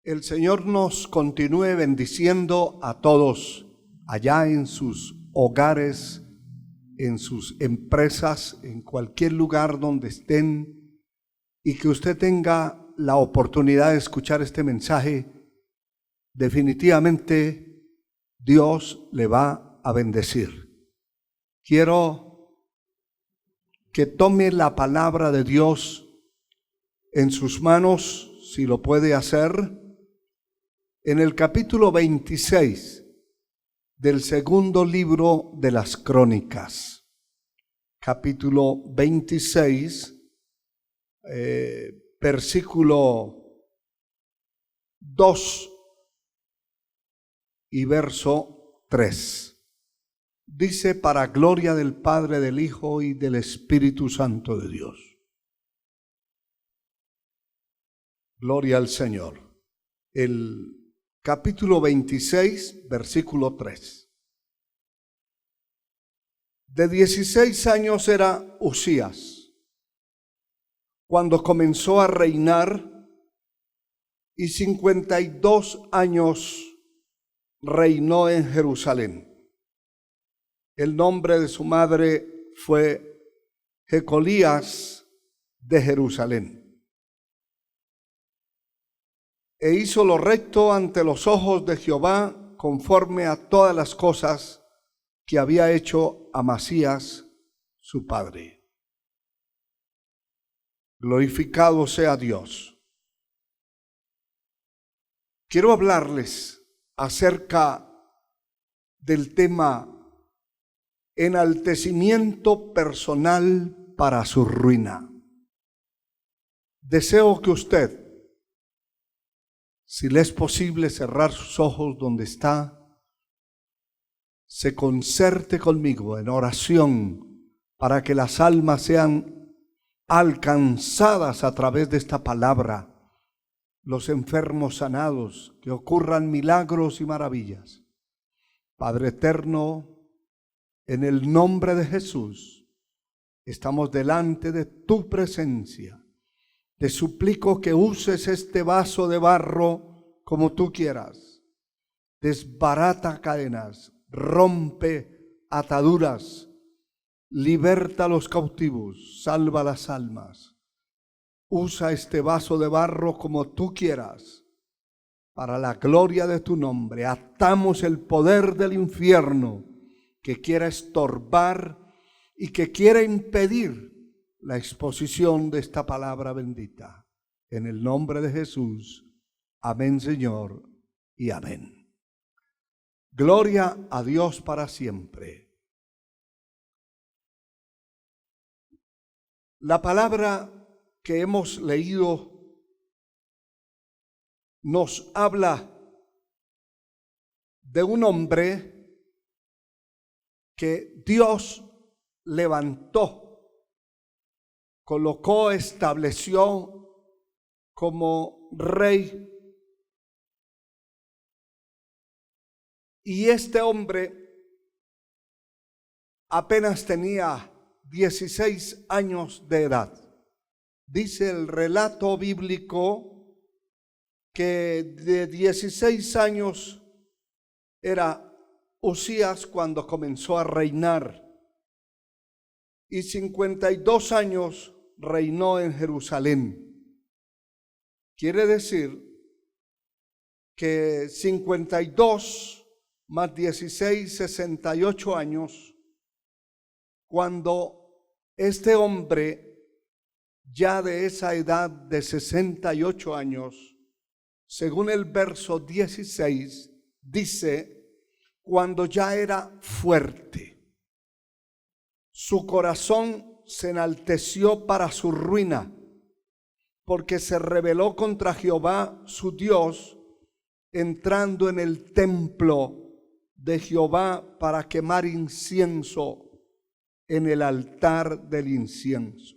El Señor nos continúe bendiciendo a todos allá en sus hogares, en sus empresas, en cualquier lugar donde estén, y que usted tenga la oportunidad de escuchar este mensaje. Definitivamente Dios le va a bendecir. Quiero que tome la palabra de Dios en sus manos, si lo puede hacer, en el capítulo 26 del segundo libro de las Crónicas. Capítulo 26, versículo 2 y verso 3. Dice: para gloria del Padre, del Hijo y del Espíritu Santo de Dios. Gloria al Señor. El capítulo 26, versículo 3. De 16 años era Uzías cuando comenzó a reinar, y 52 años reinó en Jerusalén. El nombre de su madre fue Jecolías de Jerusalén. E hizo lo recto ante los ojos de Jehová, conforme a todas las cosas que había hecho Amasías su padre. Glorificado sea Dios. Quiero hablarles acerca del tema enaltecimiento personal para su ruina. Deseo que usted, si le es posible cerrar sus ojos donde está, se concerte conmigo en oración para que las almas sean alcanzadas a través de esta palabra, los enfermos sanados, que ocurran milagros y maravillas. Padre eterno, en el nombre de Jesús, estamos delante de tu presencia. Te suplico que uses este vaso de barro como tú quieras. Desbarata cadenas, rompe ataduras, liberta a los cautivos, salva las almas. Usa este vaso de barro como tú quieras, para la gloria de tu nombre. Atamos el poder del infierno que quiera estorbar y que quiera impedir la exposición de esta palabra bendita. En el nombre de Jesús. Amén, Señor, y amén. Gloria a Dios para siempre. La palabra que hemos leído nos habla de un hombre que Dios levantó, colocó, estableció como rey. Y este hombre apenas tenía 16 años de edad. Dice el relato bíblico que de 16 años era Uzías cuando comenzó a reinar, y 52 años reinó en Jerusalén. Quiere decir que 52 más 16, 68 años, cuando este hombre, ya de esa edad de 68 años, según el verso 16, dice, cuando ya era fuerte, su corazón se enalteció para su ruina, porque se rebeló contra Jehová su Dios, entrando en el templo de Jehová para quemar incienso en el altar del incienso.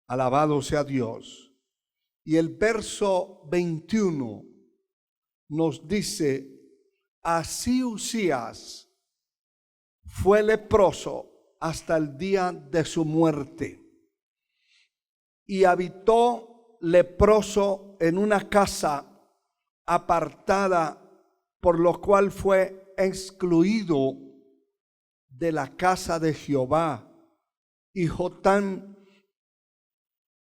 Alabado sea Dios. Y el verso 21 nos dice: así Uzías fue leproso hasta el día de su muerte, y habitó leproso en una casa apartada, por lo cual fue excluido de la casa de Jehová. Y Jotam,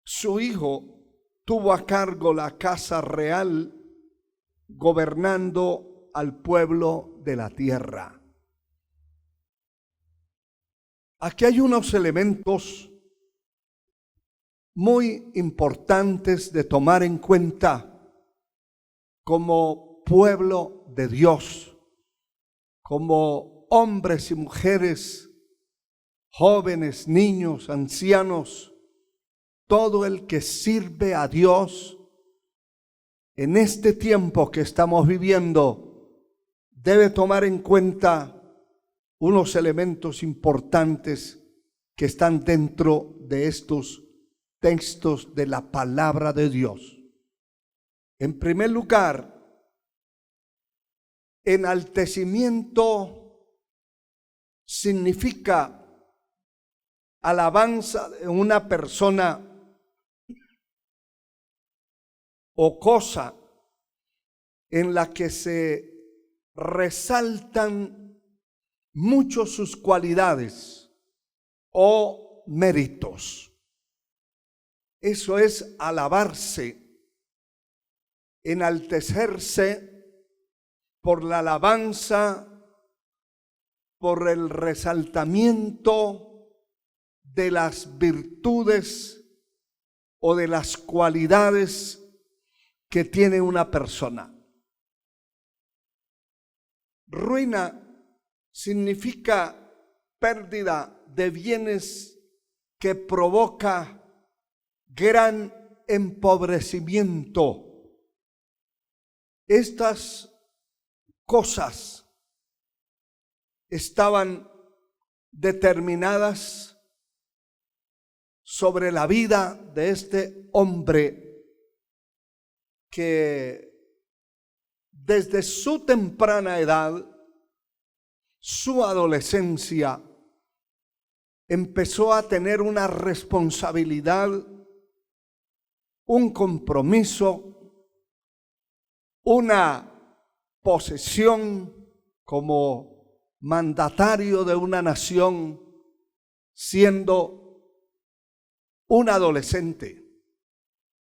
su hijo, tuvo a cargo la casa real, gobernando al pueblo de la tierra. Aquí hay unos elementos muy importantes de tomar en cuenta como pueblo de Dios, como hombres y mujeres, jóvenes, niños, ancianos, todo el que sirve a Dios en este tiempo que estamos viviendo debe tomar en cuenta unos elementos importantes que están dentro de estos textos de la palabra de Dios. En primer lugar, enaltecimiento significa alabanza de una persona o cosa en la que se resaltan mucho sus cualidades o méritos. Eso es alabarse, enaltecerse por la alabanza, por el resaltamiento de las virtudes o de las cualidades que tiene una persona. Ruina significa pérdida de bienes que provoca gran empobrecimiento. Estas cosas estaban determinadas sobre la vida de este hombre que desde su temprana edad, su adolescencia, empezó a tener una responsabilidad, un compromiso, una posesión como mandatario de una nación, siendo un adolescente.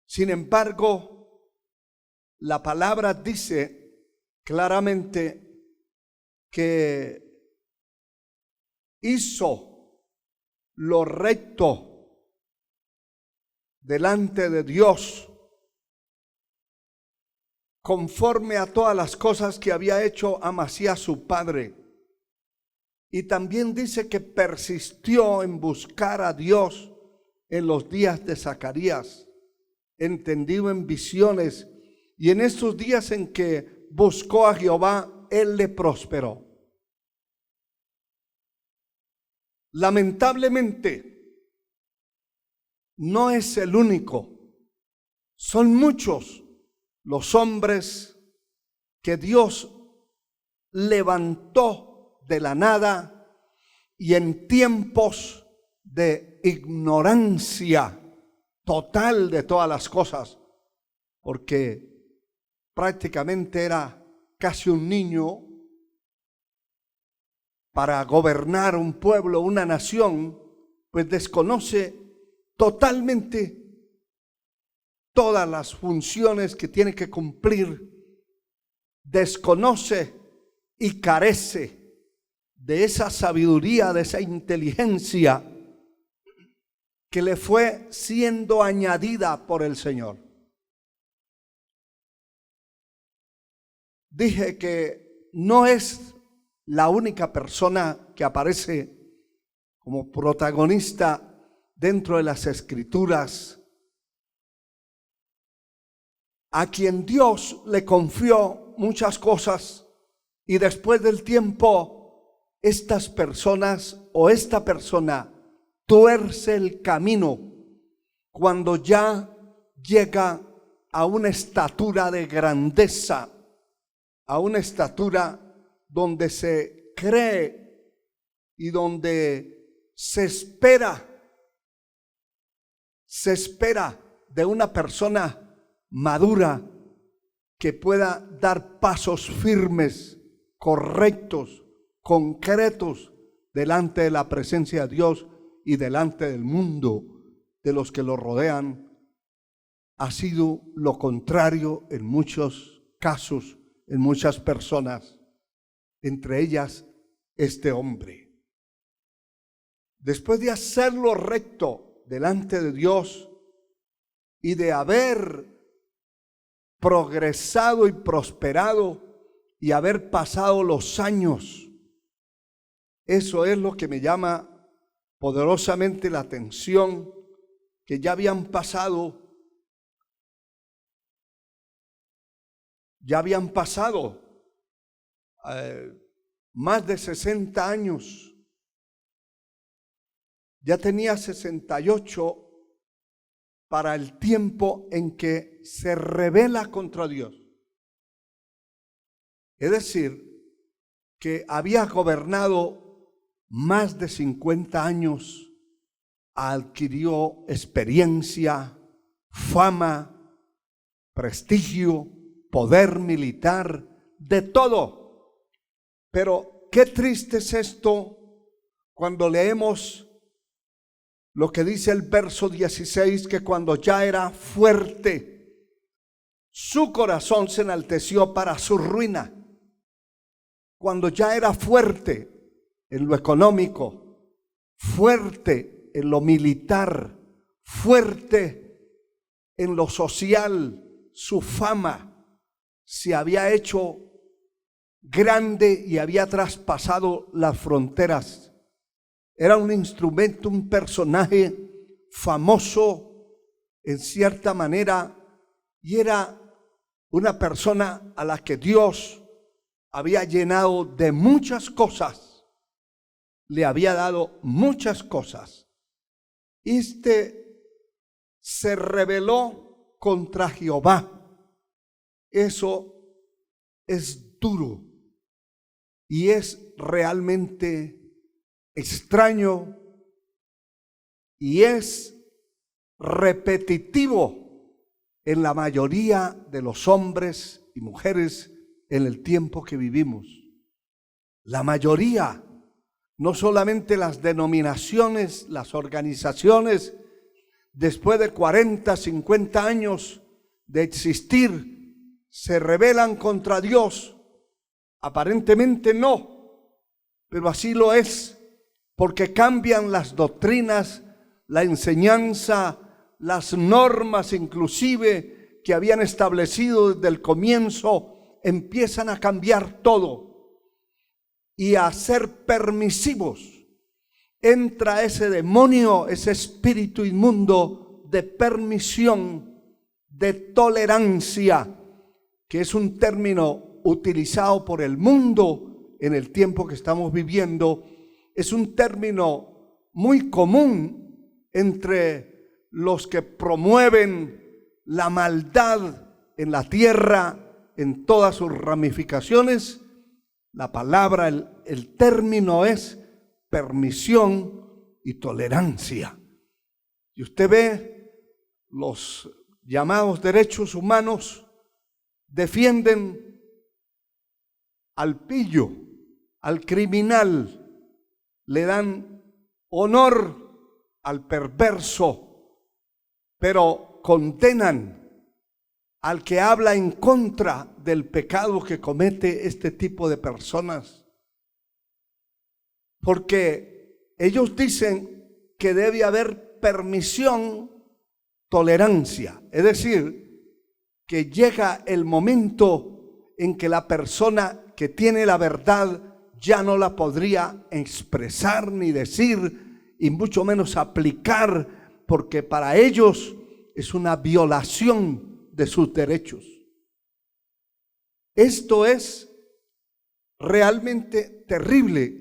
Sin embargo, la palabra dice claramente que hizo lo recto delante de Dios, conforme a todas las cosas que había hecho Amasías su padre. Y también dice que persistió en buscar a Dios en los días de Zacarías, entendido en visiones, y en estos días en que buscó a Jehová, Él le prosperó. Lamentablemente, no es el único. Son muchos los hombres que Dios levantó de la nada y en tiempos de ignorancia total de todas las cosas, porque prácticamente era casi un niño para gobernar un pueblo, una nación, pues desconoce totalmente todas las funciones que tiene que cumplir, desconoce y carece de esa sabiduría, de esa inteligencia que le fue siendo añadida por el Señor. Dije que no es la única persona que aparece como protagonista dentro de las Escrituras, a quien Dios le confió muchas cosas y después del tiempo estas personas o esta persona tuerce el camino cuando ya llega a una estatura de grandeza, a una estatura donde se cree y donde se espera de una persona madura que pueda dar pasos firmes, correctos, concretos delante de la presencia de Dios y delante del mundo, de los que lo rodean, ha sido lo contrario en muchos casos, en muchas personas, entre ellas este hombre. Después de hacer lo recto delante de Dios y de haber progresado y prosperado y haber pasado los años, eso es lo que me llama poderosamente la atención, que ya habían pasado más de 60 años. Ya tenía 68 para el tiempo en que se rebela contra Dios. Es decir, que había gobernado más de 50 años, adquirió experiencia, fama, prestigio, poder militar, de todo. Pero qué triste es esto cuando leemos lo que dice el verso 16, que cuando ya era fuerte, su corazón se enalteció para su ruina. Cuando ya era fuerte en lo económico, fuerte en lo militar, fuerte en lo social, su fama se había hecho grande y había traspasado las fronteras. Era un instrumento, un personaje famoso en cierta manera, y era una persona a la que Dios había llenado de muchas cosas, le había dado muchas cosas. Se rebeló contra Jehová. Eso es duro y es realmente extraño y es repetitivo en la mayoría de los hombres y mujeres en el tiempo que vivimos. La mayoría, no solamente las denominaciones, las organizaciones, después de 40, 50 años de existir, se rebelan contra Dios. Aparentemente no, pero así lo es, porque cambian las doctrinas, la enseñanza, las normas inclusive que habían establecido desde el comienzo, empiezan a cambiar todo y a ser permisivos. Entra ese demonio, ese espíritu inmundo de permisión, de tolerancia, que es un término utilizado por el mundo en el tiempo que estamos viviendo. Es un término muy común entre los que promueven la maldad en la tierra en todas sus ramificaciones. La palabra, el término es permisión y tolerancia. Y usted ve los llamados derechos humanos defienden al pillo, al criminal, le dan honor al perverso, pero condenan al que habla en contra del pecado que comete este tipo de personas. Porque ellos dicen que debe haber permisión, tolerancia, es decir, que llega el momento en que la persona que tiene la verdad ya no la podría expresar ni decir, y mucho menos aplicar, porque para ellos es una violación de sus derechos. Esto es realmente terrible,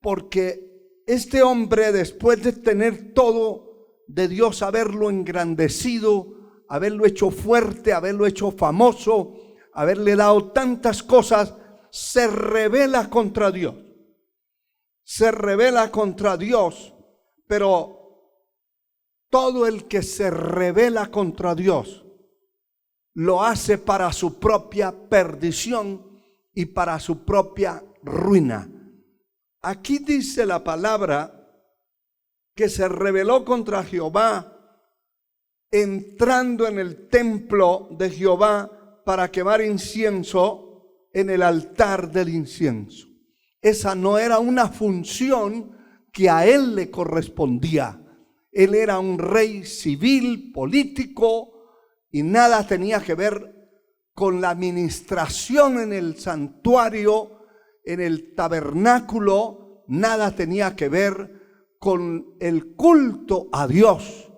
porque este hombre, después de tener todo de Dios, haberlo engrandecido, haberlo hecho fuerte, haberlo hecho famoso, haberle dado tantas cosas, se rebela contra Dios. Se rebela contra Dios, pero todo el que se rebela contra Dios lo hace para su propia perdición y para su propia ruina. Aquí dice la palabra que se rebeló contra Jehová, entrando en el templo de Jehová para quemar incienso en el altar del incienso. Esa no era una función que a él le correspondía. Él era un rey civil, político, y nada tenía que ver con la administración en el santuario, en el tabernáculo, nada tenía que ver con el culto a Dios.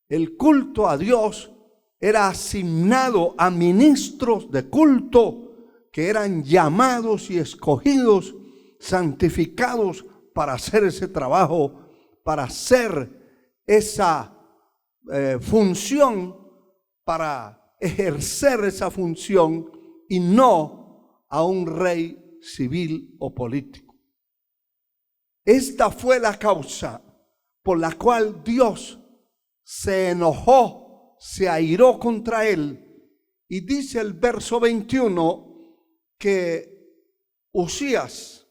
El culto a Dios era asignado a ministros de culto que eran llamados y escogidos, santificados para hacer ese trabajo, para hacer esa función, para ejercer esa función, y no a un rey civil o político. Esta fue la causa por la cual Dios se enojó, se airó contra él. Y dice el verso 21 que Usías,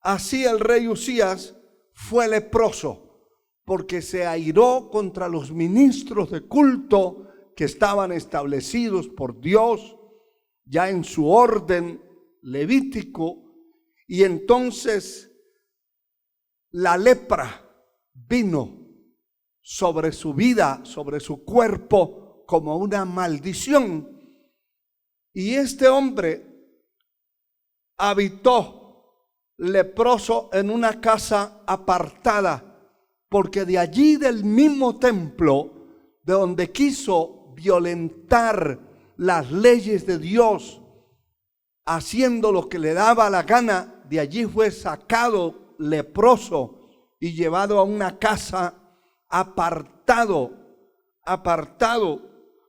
así el rey Usías, fue leproso, porque se airó contra los ministros de culto que estaban establecidos por Dios ya en su orden levítico, y entonces la lepra vino sobre su vida, sobre su cuerpo, como una maldición. Y este hombre habitó leproso en una casa apartada, porque de allí, del mismo templo, de donde quiso violentar las leyes de Dios, haciendo lo que le daba la gana, de allí fue sacado leproso y llevado a una casa apartado,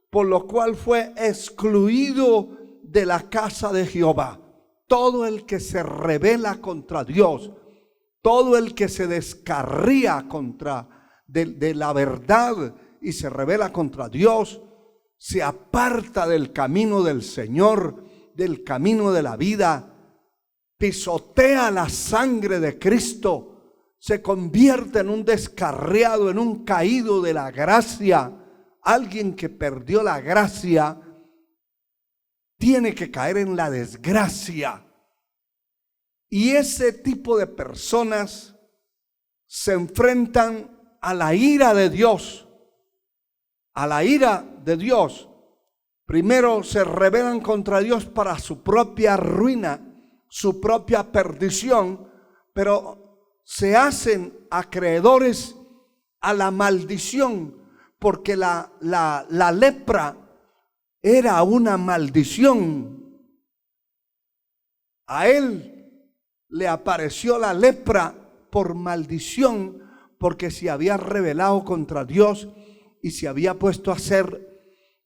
por lo cual fue excluido de la casa de Jehová. Todo el que se rebela contra Dios, todo el que se descarría contra de la verdad y se rebela contra Dios, se aparta del camino del Señor, del camino de la vida, pisotea la sangre de Cristo, se convierte en un descarriado, en un caído de la gracia. Alguien que perdió la gracia tiene que caer en la desgracia. Y ese tipo de personas se enfrentan a la ira de Dios. A la ira de Dios. Primero se rebelan contra Dios para su propia ruina, su propia perdición, pero se hacen acreedores a la maldición, porque la lepra era una maldición. A él le apareció la lepra por maldición, porque se había rebelado contra Dios y se había puesto a hacer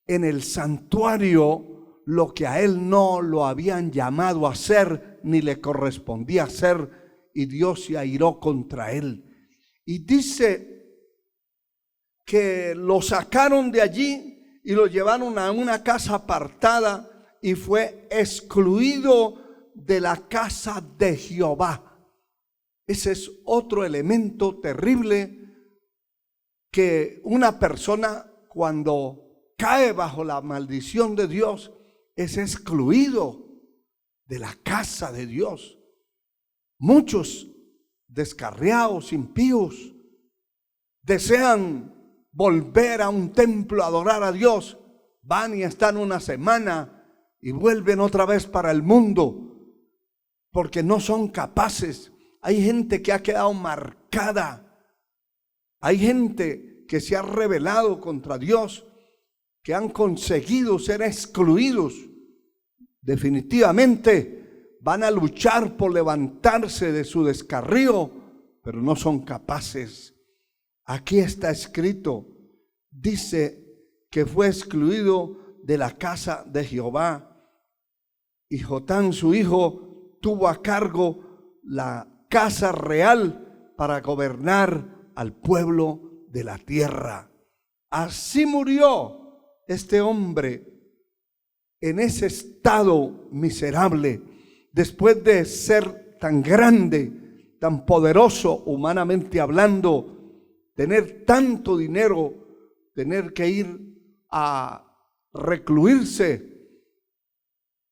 en el santuario lo que a él no lo habían llamado a hacer, ni le correspondía hacer, y Dios se airó contra él. Y dice que lo sacaron de allí y lo llevaron a una casa apartada y fue excluido de la casa de Jehová. Ese es otro elemento terrible, que una persona cuando cae bajo la maldición de Dios es excluido de la casa de Dios. Muchos descarriados, impíos, desean volver a un templo a adorar a Dios, van y están una semana y vuelven otra vez para el mundo, porque no son capaces. Hay gente que ha quedado marcada, hay gente que se ha rebelado contra Dios, que han conseguido ser excluidos. Definitivamente van a luchar por levantarse de su descarrío, pero no son capaces. Aquí está escrito, dice que fue excluido de la casa de Jehová, y Jotán su hijo tuvo a cargo la casa real para gobernar al pueblo de la tierra. Así murió este hombre en ese estado miserable, después de ser tan grande, tan poderoso humanamente hablando, tener tanto dinero, tener que ir a recluirse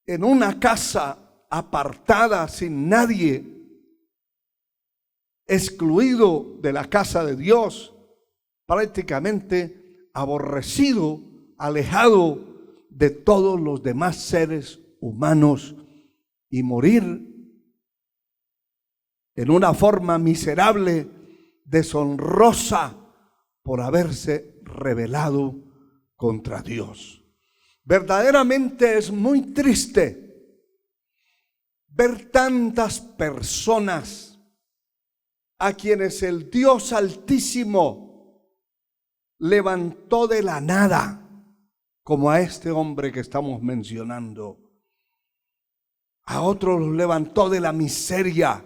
en una casa apartada sin nadie, excluido de la casa de Dios, prácticamente aborrecido, alejado de todos los demás seres humanos, y morir en una forma miserable, deshonrosa, por haberse rebelado contra Dios. Verdaderamente es muy triste ver tantas personas a quienes el Dios Altísimo levantó de la nada, como a este hombre que estamos mencionando. A otros los levantó de la miseria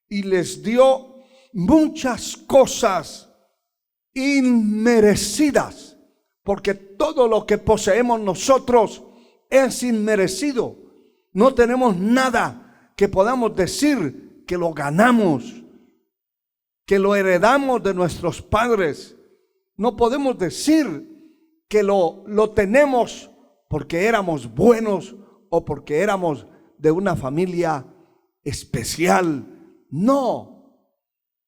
y les dio muchas cosas inmerecidas, porque todo lo que poseemos nosotros es inmerecido. No tenemos nada que podamos decir que lo ganamos, que lo heredamos de nuestros padres. No podemos decir que lo tenemos porque éramos buenos o porque éramos de una familia especial. No,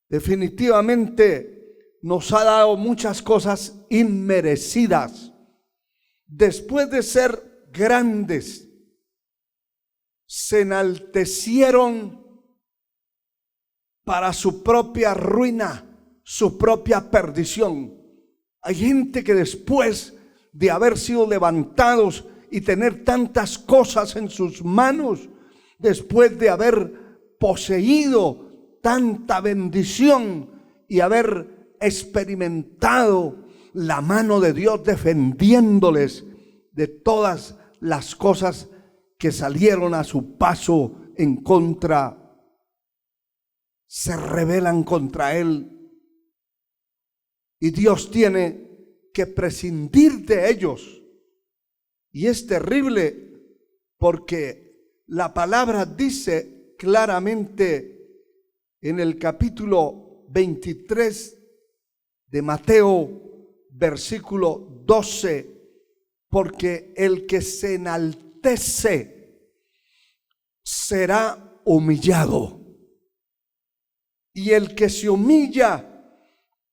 definitivamente nos ha dado muchas cosas inmerecidas. Después de ser grandes, se enaltecieron para su propia ruina, su propia perdición. Hay gente que después de haber sido levantados y tener tantas cosas en sus manos, después de haber poseído tanta bendición y haber experimentado la mano de Dios defendiéndoles de todas las cosas que salieron a su paso en contra, se rebelan contra Él, y Dios tiene que prescindir de ellos. Y es terrible porque la palabra dice claramente en el capítulo 23 de Mateo, versículo 12, porque el que se enaltece será humillado, y el que se humilla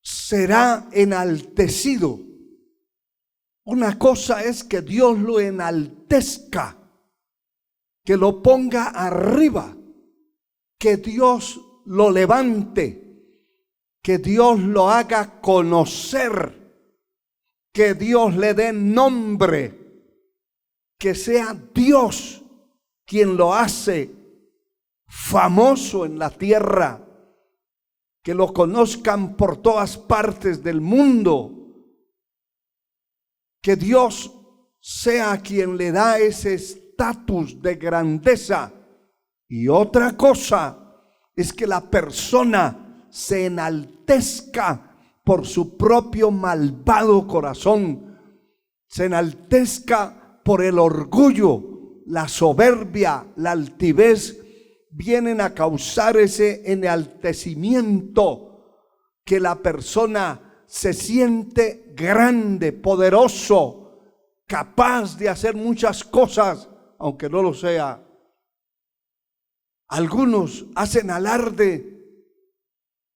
será enaltecido. Una cosa es que Dios lo enaltezca, que lo ponga arriba, que Dios lo levante, que Dios lo haga conocer, que Dios le dé nombre, que sea Dios quien lo hace famoso en la tierra, que lo conozcan por todas partes del mundo, que Dios sea quien le da ese estatus de grandeza. Y otra cosa es que la persona se enaltezca por su propio malvado corazón, se enaltezca por el orgullo, la soberbia, la altivez, vienen a causar ese enaltecimiento, que la persona se siente grande, poderoso, capaz de hacer muchas cosas, aunque no lo sea. Algunos hacen alarde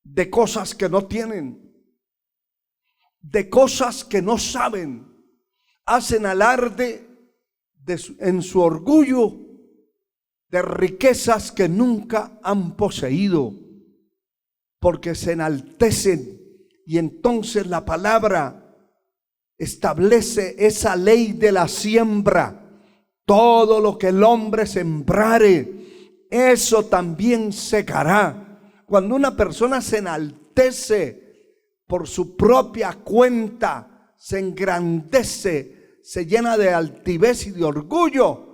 de cosas que no tienen, de cosas que no saben. Hacen alarde en su orgullo de riquezas que nunca han poseído, porque se enaltecen. Y entonces la palabra establece esa ley de la siembra. Todo lo que el hombre sembrare, eso también segará. Cuando una persona se enaltece por su propia cuenta, se engrandece, se llena de altivez y de orgullo,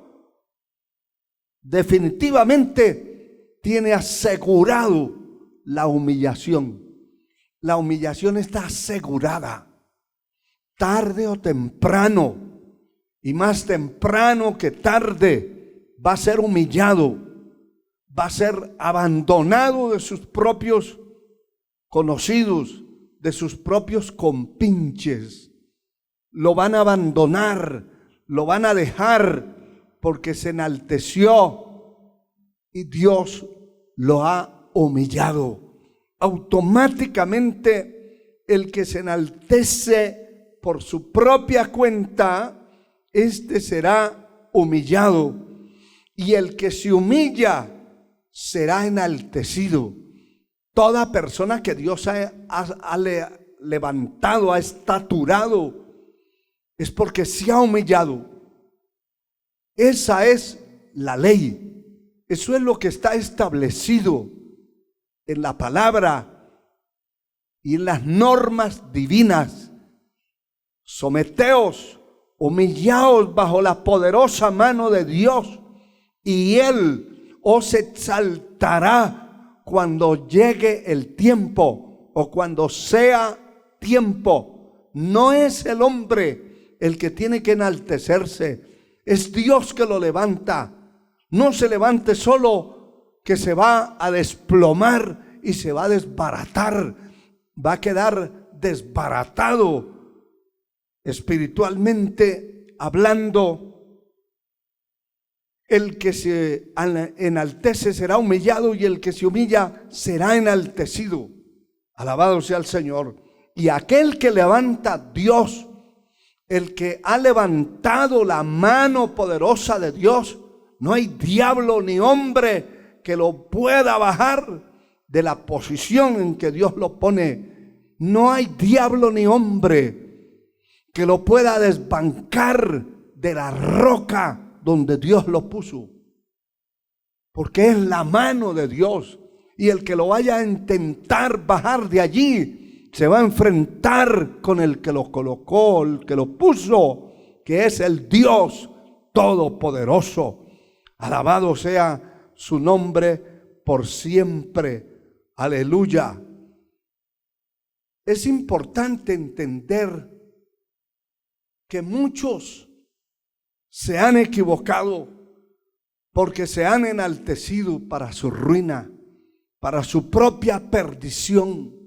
definitivamente tiene asegurado la humillación. La humillación está asegurada. Tarde o temprano y más temprano que tarde va a ser humillado, va a ser abandonado de sus propios conocidos, de sus propios compinches. Lo van a abandonar, lo van a dejar porque se enalteció y Dios lo ha humillado. Automáticamente el que se enaltece por su propia cuenta, este será humillado, y el que se humilla será enaltecido. Toda persona que Dios ha levantado, ha estaturado, es porque se ha humillado. Esa es la ley. Eso es lo que está establecido en la palabra y en las normas divinas. Someteos, humillaos bajo la poderosa mano de Dios, y Él os exaltará cuando llegue el tiempo, o cuando sea tiempo. No es el hombre el que tiene que enaltecerse, es Dios que lo levanta. No se levante solo, que se va a desplomar y se va a desbaratar, va a quedar desbaratado espiritualmente hablando. El que se enaltece será humillado, y el que se humilla será enaltecido. Alabado sea el Señor. Y aquel que levanta Dios, el que ha levantado la mano poderosa de Dios, no hay diablo ni hombre que lo pueda bajar de la posición en que Dios lo pone. No hay diablo ni hombre que lo pueda desbancar de la roca donde Dios lo puso, porque es la mano de Dios. Y el que lo vaya a intentar bajar de allí se va a enfrentar con el que lo colocó, el que lo puso, que es el Dios Todopoderoso. Alabado sea su nombre por siempre. Aleluya. Es importante entender que muchos se han equivocado porque se han enaltecido para su ruina, para su propia perdición.